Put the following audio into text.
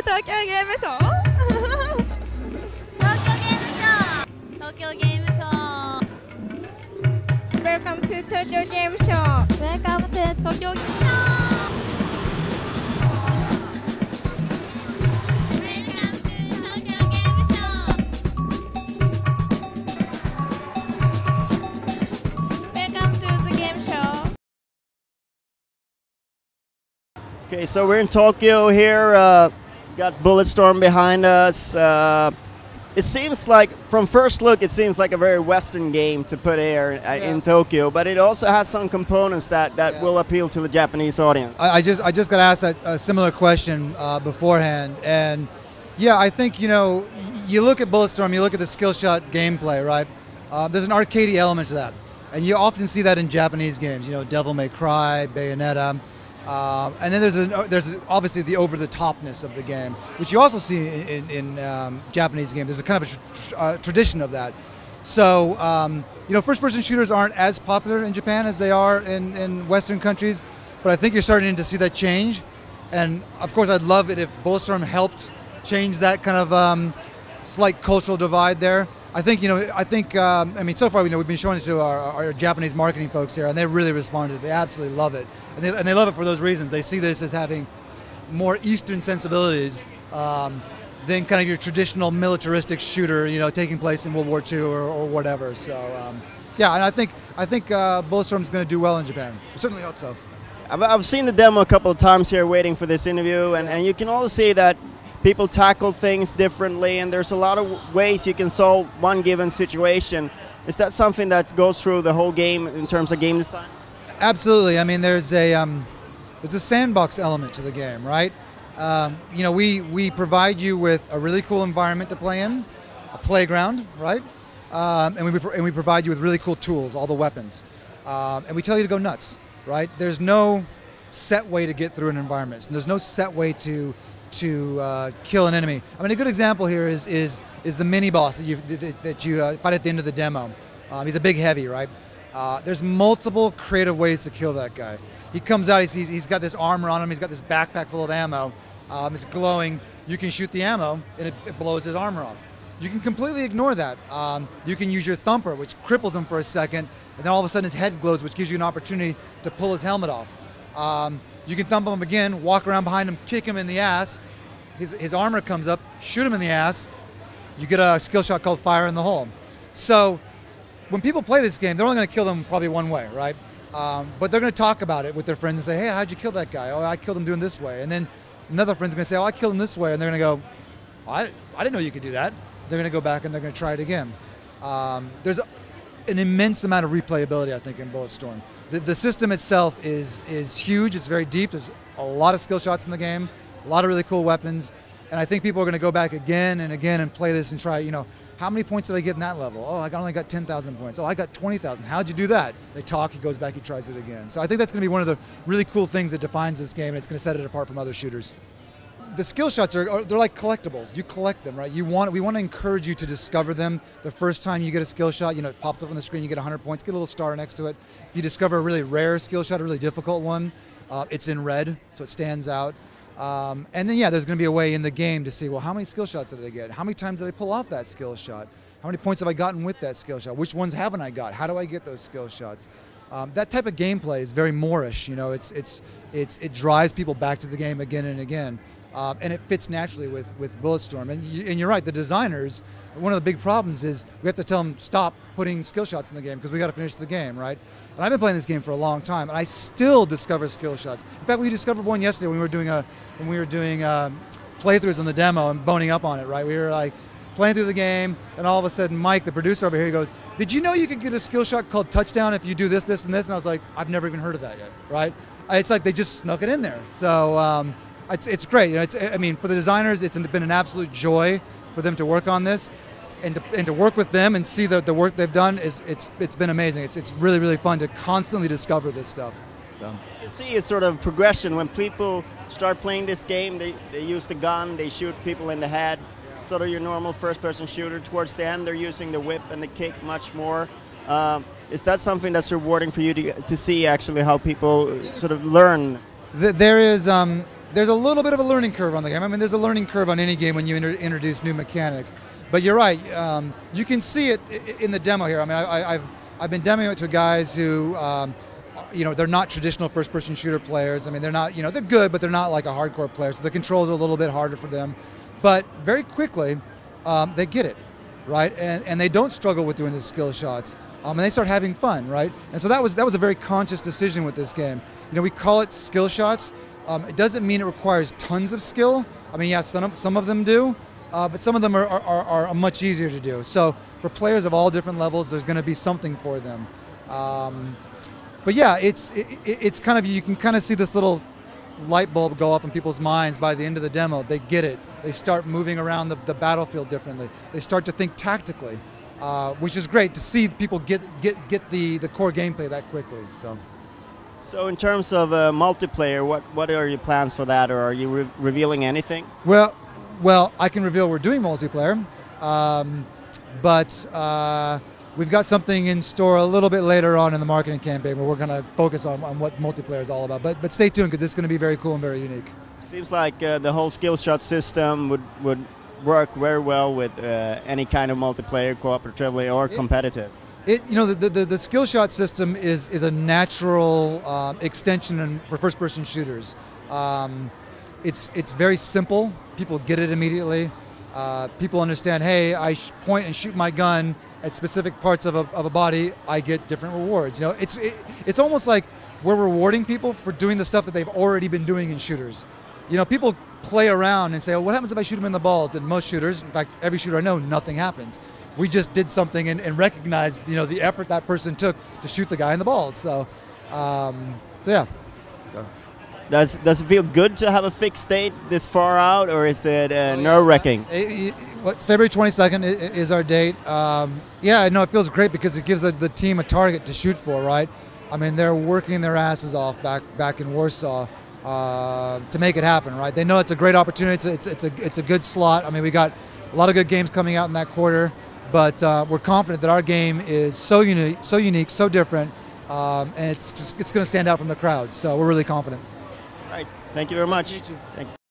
東京ゲームショー東京ゲームショー Welcome to Tokyo Game Show Welcome to 東京ゲームショー Welcome to the game show. Okay, so we're in Tokyo here. Got Bulletstorm behind us. It seems like, from first look, it seems like a very Western game to put here in Tokyo, but it also has some components that will appeal to the Japanese audience. I just got asked a similar question beforehand, and yeah, I think, you know, you look at Bulletstorm, you look at the skill shot gameplay, right? There's an arcadey element to that, and you often see that in Japanese games. You know, Devil May Cry, Bayonetta. And then there's obviously the over-the-topness of the game, which you also see in Japanese games. There's a kind of a tradition of that. So, you know, first-person shooters aren't as popular in Japan as they are in Western countries, but I think you're starting to see that change. And, of course, I'd love it if Bulletstorm helped change that kind of slight cultural divide there. I think, you know, I mean, so far, you know, we've been showing it to our Japanese marketing folks here, and they really responded. They absolutely love it. And they love it for those reasons. They see this as having more Eastern sensibilities than kind of your traditional militaristic shooter, you know, taking place in World War II or whatever. So, yeah, and I think Bulletstorm is going to do well in Japan. I certainly hope so. I've seen the demo a couple of times here waiting for this interview, and you can also see that people tackle things differently, and there's a lot of ways you can solve one given situation. Is that something that goes through the whole game in terms of game design? Absolutely. I mean, there's a sandbox element to the game, right? You know, we provide you with a really cool environment to play in, a playground, right? And we provide you with really cool tools, all the weapons, and we tell you to go nuts, right? There's no set way to get through an environment. There's no set way to kill an enemy. I mean, a good example here is the mini boss that you fight at the end of the demo. He's a big heavy, right? There's multiple creative ways to kill that guy. He comes out, he's got this armor on him, he's got this backpack full of ammo. It's glowing. You can shoot the ammo, and it blows his armor off. You can completely ignore that. You can use your thumper, which cripples him for a second, and then all of a sudden his head glows, which gives you an opportunity to pull his helmet off. You can thump him again, walk around behind him, kick him in the ass. His armor comes up, shoot him in the ass. You get a skill shot called Fire in the Hole. So when people play this game, they're only going to kill them probably one way, right? But they're going to talk about it with their friends and say, hey, how'd you kill that guy? Oh, I killed him doing this way. And then another friend's going to say, oh, I killed him this way. And they're going to go, I didn't know you could do that. They're going to go back and they're going to try it again. There's an immense amount of replayability, I think, in Bulletstorm. The system itself is huge. It's very deep. There's a lot of skill shots in the game, a lot of really cool weapons. And I think people are going to go back again and again and play this and try, you know, how many points did I get in that level? Oh, I only got 10,000 points. Oh, I got 20,000. How'd you do that? They talk, he goes back, he tries it again. So I think that's going to be one of the really cool things that defines this game, and it's going to set it apart from other shooters. The skill shots they're like collectibles. You collect them, right? We want to encourage you to discover them. The first time you get a skill shot, you know, it pops up on the screen, you get 100 points, get a little star next to it. If you discover a really rare skill shot, a really difficult one, it's in red, so it stands out. And then, yeah, there's going to be a way in the game to see, well, how many skill shots did I get? How many times did I pull off that skill shot? How many points have I gotten with that skill shot? Which ones haven't I got? How do I get those skill shots? That type of gameplay is very Moorish. You know, it drives people back to the game again and again, and it fits naturally with Bulletstorm. And you're right. The designers, one of the big problems is we have to tell them stop putting skill shots in the game because we got to finish the game, right? And I've been playing this game for a long time, and I still discover skill shots. In fact, we discovered one yesterday when we were doing playthroughs on the demo and boning up on it. Right? We were like playing through the game, and all of a sudden, Mike, the producer over here, he goes, "Did you know you could get a skill shot called touchdown if you do this, this, and this?" And I was like, "I've never even heard of that yet." Right? It's like they just snuck it in there. So it's great. You know, I mean, for the designers, it's been an absolute joy for them to work on this. And to work with them and see the work they've done it's been amazing. It's really, really fun to constantly discover this stuff. So. You see a sort of progression when people start playing this game. They use the gun, they shoot people in the head. Sort of your normal first-person shooter. Towards the end, they're using the whip and the kick much more. Is that something that's rewarding for you to see actually how people sort of learn? There is there's a little bit of a learning curve on the game. I mean, there's a learning curve on any game when you introduce new mechanics. But you're right. You can see it in the demo here. I mean, I've been demoing it to guys who, you know, they're not traditional first-person shooter players. I mean, they're not, you know, they're good, but they're not like a hardcore player. So the controls are a little bit harder for them. But very quickly, they get it, right? And they don't struggle with doing the skill shots. And they start having fun, right? And so that was a very conscious decision with this game. You know, we call it skill shots. It doesn't mean it requires tons of skill. I mean, yeah, some of them do, but some of them are much easier to do. So for players of all different levels, there's going to be something for them. But yeah, it's kind of, you can kind of see this little light bulb go up in people's minds by the end of the demo. They get it. They start moving around the battlefield differently. They start to think tactically. Which is great to see people get the core gameplay that quickly. So in terms of multiplayer, what are your plans for that, or are you revealing anything? Well, I can reveal we're doing multiplayer, but we've got something in store a little bit later on in the marketing campaign where we're going to focus on what multiplayer is all about. But stay tuned, because it's going to be very cool and very unique. Seems like the whole skill shot system would work very well with any kind of multiplayer, cooperatively or competitive. You know, the skill shot system is a natural extension for first-person shooters. It's very simple. People get it immediately. People understand, hey, I point and shoot my gun at specific parts of a body, I get different rewards. You know, it's almost like we're rewarding people for doing the stuff that they've already been doing in shooters. You know, people play around and say, oh, what happens if I shoot him in the balls? But most shooters, in fact, every shooter I know, nothing happens. We just did something and recognized, you know, the effort that person took to shoot the guy in the balls. So yeah. Does it feel good to have a fixed date this far out, or is it nerve-wracking? It's February 22nd is our date. Yeah, no, it feels great because it gives the team a target to shoot for, right? I mean, they're working their asses off back in Warsaw to make it happen, right? They know it's a great opportunity. It's a good slot. I mean, we got a lot of good games coming out in that quarter, but we're confident that our game is so unique, so different, and it's going to stand out from the crowd. So we're really confident. All right. Thank you very much. Nice to meet you. Thanks.